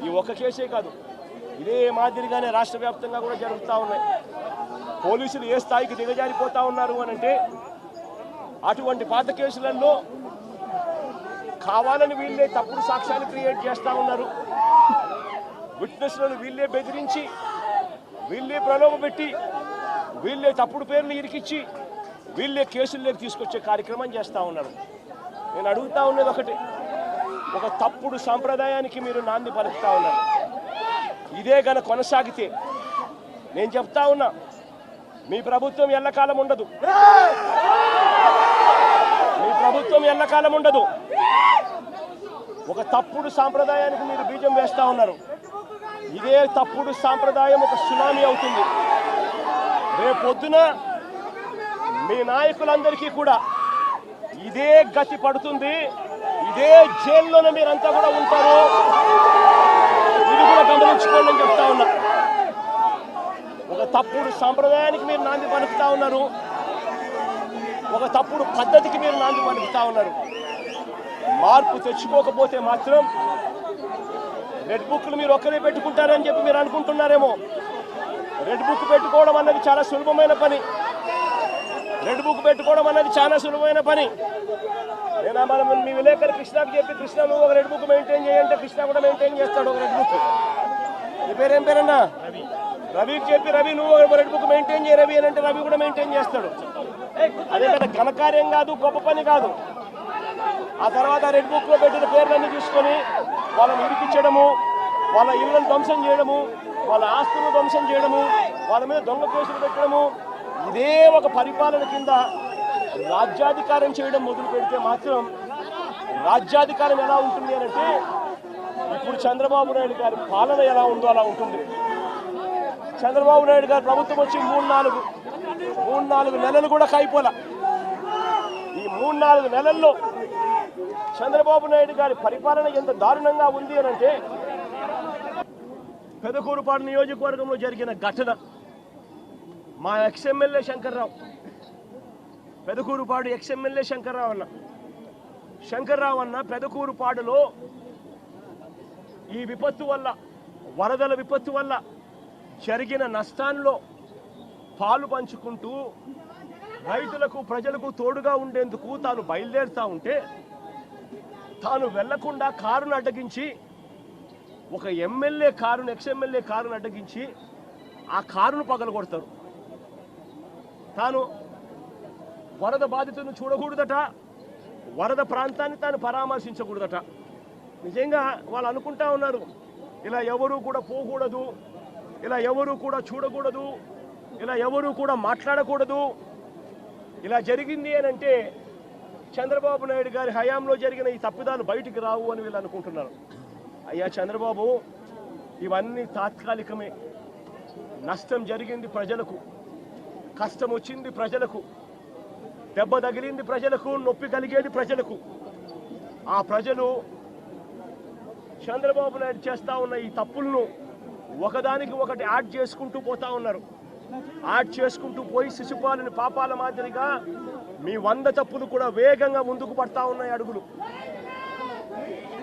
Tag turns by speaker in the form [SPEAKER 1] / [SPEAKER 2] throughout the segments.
[SPEAKER 1] ఈ ఒక్క కేసే కాదు, ఇదే మాదిరిగానే రాష్ట్ర వ్యాప్తంగా కూడా జరుగుతూ ఉన్నాయి. పోలీసులు ఏ స్థాయికి దిగజారిపోతా ఉన్నారు అని అంటే, అటువంటి పాత కేసులలో కావాలని వీళ్ళే తప్పుడు సాక్ష్యాలు క్రియేట్ చేస్తూ ఉన్నారు. విట్నెస్లను వీళ్ళే బెదిరించి, వీళ్ళే ప్రలోభపెట్టి, వీళ్ళే తప్పుడు పేర్లు ఇరికిచ్చి, వీళ్ళే కేసుల్లోకి తీసుకొచ్చే కార్యక్రమం చేస్తూ ఉన్నారు. నేను అడుగుతా ఉన్నది ఒకటి, ఒక తప్పుడు సాంప్రదాయానికి మీరు నాంది పలుకుతా ఉన్నారు. ఇదే గన కొనసాగితే నేను చెప్తా ఉన్నా, మీ ప్రభుత్వం ఎల్లకాలం ఉండదు, మీ ప్రభుత్వం ఎల్లకాలం ఉండదు. ఒక తప్పుడు సాంప్రదాయానికి మీరు బీజం వేస్తూ ఉన్నారు. ఇదే తప్పుడు సాంప్రదాయం ఒక సునామీ అవుతుంది. రేపొద్దున మీ నాయకులందరికీ కూడా ఇదే గతి పడుతుంది. ఇదే జైల్లోనే మీరంతా కూడా ఉంటారు. ఇది కూడా గమనించుకోండి అని చెప్తా ఉన్నా. ఒక తప్పుడు సాంప్రదాయానికి మీరు నాంది పలుకుతా ఉన్నారు, ఒక తప్పుడు పద్ధతికి మీరు నాంది పలుకుతా ఉన్నారు. మార్పు తెచ్చుకోకపోతే మాత్రం రెడ్ బుక్లు మీరు ఒక్కరే పెట్టుకుంటారని చెప్పి మీరు అనుకుంటున్నారేమో. రెడ్ బుక్ పెట్టుకోవడం అన్నది చాలా సులభమైన పని. రెడ్ బుక్ పెట్టుకోవడం అన్నది చాలా సులభమైన పని. నేను మనం మీ విలేకరి కృష్ణకు చెప్పి, కృష్ణ నువ్వు ఒక రెడ్ బుక్ మెయింటైన్ చేయంటే కృష్ణ కూడా మెయింటైన్ చేస్తాడు ఒక రెడ్ బుక్. నీ పేరేం పేరన్నా? రవికి చెప్పి, రవి నువ్వు ఒక రెడ్ బుక్ మెయింటైన్ చేయ రవి అని అంటే రవి కూడా మెయింటైన్ చేస్తాడు. అదే కదా ఘనకార్యం కాదు, గొప్ప పని కాదు. ఆ తర్వాత రెడ్ బుక్లో పెట్టిన పేర్లన్నీ తీసుకొని వాళ్ళని ఇరికించడము, వాళ్ళ ఇళ్లను ధ్వంసం చేయడము, వాళ్ళ ఆస్తులను ధ్వంసం చేయడము, వాళ్ళ మీద దొంగ కేసులు పెట్టడము, ఇదే ఒక పరిపాలన కింద రాజ్యాధికారం చేయడం మొదలు పెడితే మాత్రం రాజ్యాధికారం ఎలా ఉంటుంది అని అంటే, ఇప్పుడు చంద్రబాబు నాయుడు గారి పాలన ఎలా ఉందో అలా ఉంటుంది. చంద్రబాబు నాయుడు గారి ప్రభుత్వం వచ్చి 3-4 నెలలు కూడా కాయిపోలా. ఈ 3-4 నెలల్లో చంద్రబాబు నాయుడు గారి పరిపాలన ఎంత దారుణంగా ఉంది అని అంటే, పెదకూరుపాడు నియోజకవర్గంలో జరిగిన ఘటన, మా ఎక్స్ఎమ్మెల్యే శంకర్రావు, పెదకూరుపాడు ఎక్స్ఎమ్మెల్యే శంకర్రావు అన్న పెదకూరుపాడులో ఈ విపత్తు వల్ల, వరదల విపత్తు వల్ల జరిగిన నష్టాల్లో పాలు పంచుకుంటూ రైతులకు ప్రజలకు తోడుగా ఉండేందుకు తాను బయలుదేరుతూ ఉంటే, తాను వెళ్లకుండా కారును అడ్డగించి, ఒక ఎమ్మెల్యే కారును, ఎక్స్ఎమ్మెల్యే కారును అడ్డగించి ఆ కారును పగలగొడతారు. తాను వరద బాధితులను చూడకూడదట, వరద ప్రాంతాన్ని తాను పరామర్శించకూడదట. నిజంగా వాళ్ళు అనుకుంటా ఉన్నారు, ఇలా ఎవరూ కూడా పోకూడదు, ఇలా ఎవరూ కూడా చూడకూడదు, ఇలా ఎవరూ కూడా మాట్లాడకూడదు. ఇలా జరిగింది అని అంటే చంద్రబాబు నాయుడు గారి హయాంలో జరిగిన ఈ తప్పిదాలు బయటికి రావు అని వీళ్ళు అనుకుంటున్నారు. అయ్యా చంద్రబాబు, ఇవన్నీ తాత్కాలికమే. నష్టం జరిగింది ప్రజలకు, కష్టం వచ్చింది ప్రజలకు, దెబ్బ తగిలింది ప్రజలకు, నొప్పి కలిగేది ప్రజలకు. ఆ ప్రజలు చంద్రబాబు నాయుడు చేస్తూ ఉన్న ఈ తప్పులను ఒకదానికి ఒకటి యాడ్ చేసుకుంటూ పోతా ఉన్నారు. యాడ్ చేసుకుంటూ పోయి శిశుపాలని పాపాల మాదిరిగా మీ 100 తప్పులు కూడా వేగంగా ముందుకు పడతా ఉన్నాయి అడుగులు.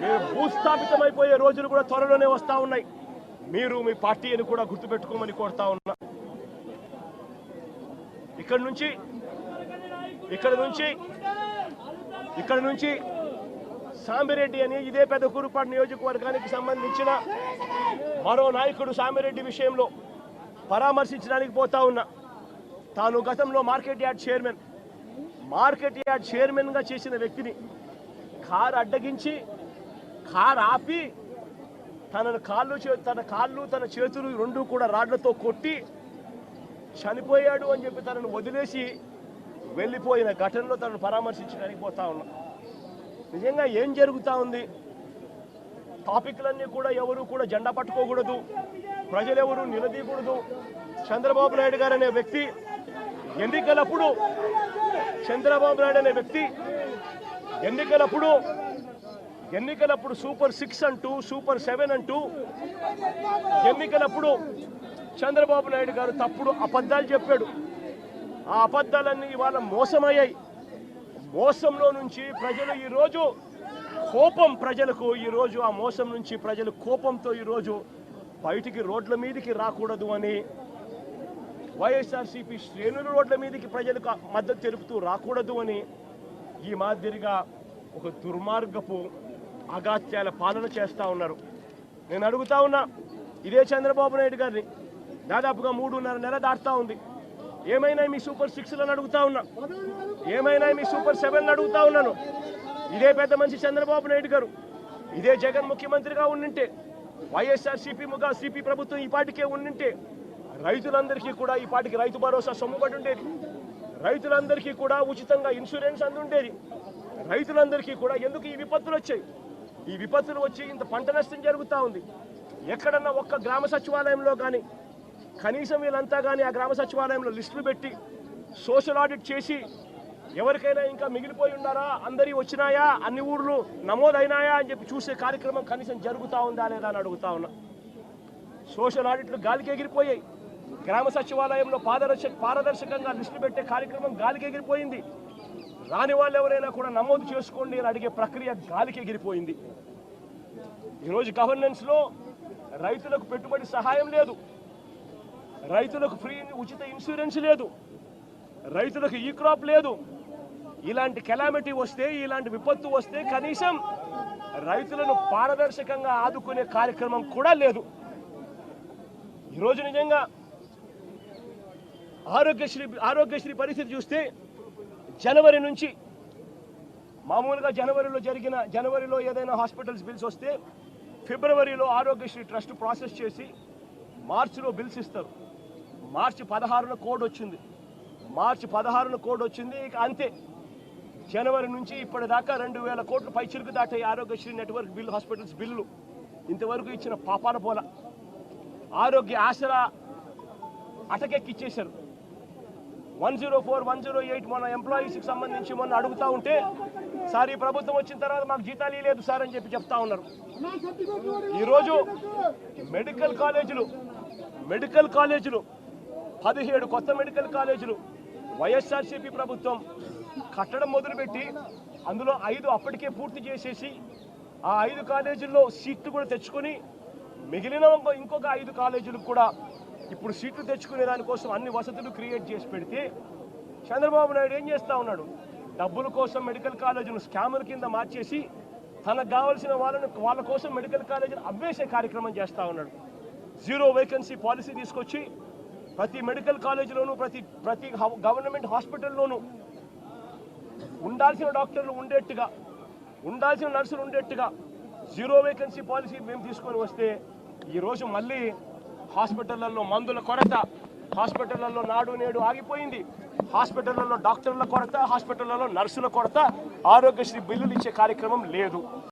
[SPEAKER 1] మీరు భూస్థాపితమైపోయే రోజులు కూడా త్వరలోనే వస్తూ ఉన్నాయి. మీరు మీ పార్టీని కూడా గుర్తుపెట్టుకోమని కోరుతా ఉన్నా. ఇక్కడ నుంచి సామిరెడ్డి అని ఇదే పెదకూరుపాడు నియోజకవర్గానికి సంబంధించిన మరో నాయకుడు సామిరెడ్డి విషయంలో పరామర్శించడానికి పోతా ఉన్నా. తాను గతంలో మార్కెట్ యార్డ్ చైర్మన్గా చేసిన వ్యక్తిని కారు అడ్డగించి, కారు ఆపి తన కాళ్ళు తన చేతులు రెండు కూడా రాడ్లతో కొట్టి చనిపోయాడు అని చెప్పి తనను వదిలేసి వెళ్ళిపోయిన ఘటనలో తనను పరామర్శించడానికి పోతా ఉన్నా. నిజంగా ఏం జరుగుతూ ఉంది? టాపిక్లన్నీ కూడా ఎవరు కూడా జెండా పట్టుకోకూడదు, ప్రజలెవరూ నిలదీయకూడదు. చంద్రబాబు నాయుడు గారు అనే వ్యక్తి ఎన్నికలప్పుడు సూపర్ 6 అంటూ, సూపర్ 7 అంటూ ఎన్నికలప్పుడు చంద్రబాబు నాయుడు గారు తప్పుడు అబద్ధాలు చెప్పాడు. ఆ అబద్ధాలన్నీ ఇవాళ మోసమయ్యాయి. మోసంలో నుంచి ప్రజలు ఈరోజు కోపం ప్రజలకు ఈరోజు ఆ మోసం నుంచి ప్రజలు కోపంతో ఈరోజు బయటికి రోడ్ల మీదకి రాకూడదు అని వైఎస్ఆర్సీపీ శ్రేణులు రోడ్ల మీదకి ప్రజలకు మద్దతు తెలుపుతూ రాకూడదు అని ఈ మాదిరిగా ఒక దుర్మార్గపు అగాత్యాల పాలన చేస్తూ ఉన్నారు. నేను అడుగుతా ఉన్నా ఇదే చంద్రబాబు నాయుడు గారిని, దాదాపుగా 3.5 నెలలు దాటుతా ఉంది. ఏమైనా మీ సూపర్ 6లను అడుగుతా ఉన్నా, ఏమైనా మీ సూపర్ 7లను అడుగుతా ఉన్నాను. ఇదే పెద్ద మనిషి చంద్రబాబు నాయుడు గారు, ఇదే జగన్ ముఖ్యమంత్రిగా ఉండింటే, వైఎస్ఆర్సీపీ ప్రభుత్వం ఈ పాటికే ఉండింటే రైతులందరికీ కూడా ఈ పాటికి రైతు భరోసా సొమ్ముబడి ఉండేది, రైతులందరికీ కూడా ఉచితంగా ఇన్సూరెన్స్ అందుండేది. రైతులందరికీ కూడా ఎందుకు ఈ విపత్తులు వచ్చాయి? ఈ విపత్తులు వచ్చి ఇంత పంట నష్టం జరుగుతూ ఉంది. ఎక్కడన్నా ఒక్క గ్రామ సచివాలయంలో కానీ కనీసం వీళ్ళంతా కానీ ఆ గ్రామ సచివాలయంలో లిస్టులు పెట్టి సోషల్ ఆడిట్ చేసి ఎవరికైనా ఇంకా మిగిలిపోయి ఉన్నారా, అందరి వచ్చినాయా, అన్ని ఊర్లు నమోదైనాయా అని చెప్పి చూసే కార్యక్రమం కనీసం జరుగుతూ ఉందా లేదా అని అడుగుతా ఉన్నా. సోషల్ ఆడిట్లు గాలికి ఎగిరిపోయాయి. గ్రామ సచివాలయంలో పారదర్శకంగా లిస్టులు పెట్టే కార్యక్రమం గాలికి ఎగిరిపోయింది. రాని వాళ్ళు ఎవరైనా కూడా నమోదు చేసుకోండి అని అడిగే ప్రక్రియ గాలికి ఎగిరిపోయింది. ఈరోజు గవర్నెన్స్లో రైతులకు పెట్టుబడి సహాయం లేదు, రైతులకు ఫ్రీ ఉచిత ఇన్సూరెన్స్ లేదు, రైతులకు ఈ క్రాప్ లేదు. ఇలాంటి కెలామిటీ వస్తే, ఇలాంటి విపత్తు వస్తే కనీసం రైతులను పారదర్శకంగా ఆదుకునే కార్యక్రమం కూడా లేదు. ఈరోజు నిజంగా ఆరోగ్యశ్రీ పరిస్థితి చూస్తే జనవరి నుంచి మామూలుగా జనవరిలో ఏదైనా హాస్పిటల్స్ బిల్స్ వస్తే ఫిబ్రవరిలో ఆరోగ్యశ్రీ ట్రస్ట్ ప్రాసెస్ చేసి మార్చిలో బిల్స్ ఇస్తారు. మార్చి 16న కోడ్ వచ్చింది. ఇక అంతే, జనవరి నుంచి ఇప్పటిదాకా 2,000 కోట్లు పైచిలుకు దాటాయి Aarogyasri network bill, hospitals bill. ఇంతవరకు ఇచ్చిన పాపాన పోల. ఆరోగ్య ఆసరా అటకెక్కిచ్చేశారు. 104, 108 మన ఎంప్లాయీస్కి సంబంధించి మొన్న అడుగుతూ ఉంటే, సార్ ఈ ప్రభుత్వం వచ్చిన తర్వాత మాకు జీతాలు లేదు సార్ అని చెప్తా ఉన్నారు. ఈరోజు మెడికల్ కాలేజీలు 17 కొత్త మెడికల్ కాలేజీలు వైఎస్ఆర్సీపీ ప్రభుత్వం కట్టడం మొదలుపెట్టి అందులో 5 అప్పటికే పూర్తి చేసేసి ఆ 5 కాలేజీల్లో సీట్లు కూడా తెచ్చుకొని మిగిలిన ఇంకొక 5 కాలేజీలకు కూడా ఇప్పుడు సీట్లు తెచ్చుకునే దానికోసం అన్ని వసతులు క్రియేట్ చేసి పెడితే చంద్రబాబు నాయుడు ఏం చేస్తూ ఉన్నాడు? డబ్బుల కోసం మెడికల్ కాలేజీను స్కాముల కింద మార్చేసి తనకు కావాల్సిన వాళ్ళ కోసం మెడికల్ కాలేజీని అవ్వేసే కార్యక్రమం చేస్తూ ఉన్నాడు. 0 వేకెన్సీ పాలసీ తీసుకొచ్చి ప్రతి మెడికల్ కాలేజీలోనూ ప్రతి గవర్నమెంట్ హాస్పిటల్లోనూ ఉండాల్సిన డాక్టర్లు ఉండేట్టుగా, ఉండాల్సిన నర్సులు ఉండేట్టుగా 0 వేకెన్సీ పాలసీ మేము తీసుకొని వస్తే ఈరోజు మళ్ళీ హాస్పిటళ్లలో మందుల కొరత, హాస్పిటళ్లలో నాడు నేడు ఆగిపోయింది, హాస్పిటళ్లలో డాక్టర్ల కొరత, హాస్పిటళ్లలో నర్సుల కొరత, ఆరోగ్యశ్రీ బిల్లులు ఇచ్చే కార్యక్రమం లేదు.